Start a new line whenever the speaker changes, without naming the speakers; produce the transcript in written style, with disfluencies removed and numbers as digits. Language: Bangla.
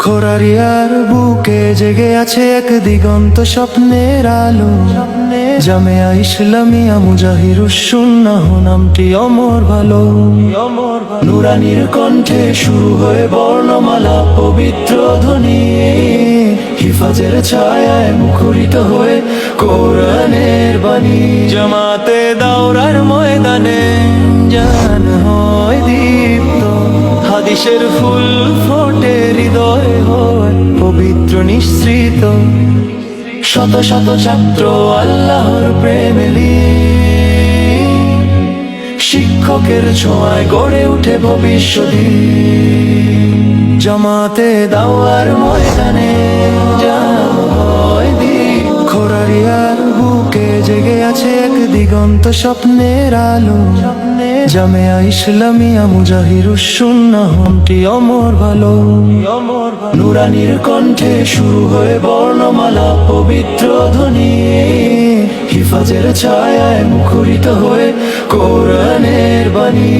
খোরারিয়ার বুকে জেগে আছে এক দিগন্ত স্বপ্নের আলো। জামিয়া ইসলামিয়া মুজাহিরুস সুন্নাহ নামটি অমর ভালো। নুরানির কণ্ঠে শুরু হয়ে বর্ণমালা পবিত্র ধ্বনি, হিফাজের ছায়ায় মুখরিত হয়ে কোরআনের বাণী। জামাতে দাওরার ময়দানে জান হয় দীপ্ত, হাদিসের ফুল ফোটে হৃদয় হয় পবিত্র নিঃসৃত। শত শত ছাত্র আল্লাহর প্রেমে লীন, শিক্ষকের ছোঁয়ায় গড়ে উঠে ভবিষ্যৎ। জামাতে দাওয়ার ময়দানে জান হয় দীপ। খোরারিয়ার বুকে জেগে আছে এক দিগন্ত স্বপ্নের আলো। জামিয়া ইসলামিয়া মুজাহিরুস সুন্নাহ নামটি অমর ভালো। নুরানির কণ্ঠে শুরু হয়ে বর্ণমালা পবিত্র ধ্বনি, হিফাজের ছায়ায় মুখরিত হয়ে কোরআনের বাণী।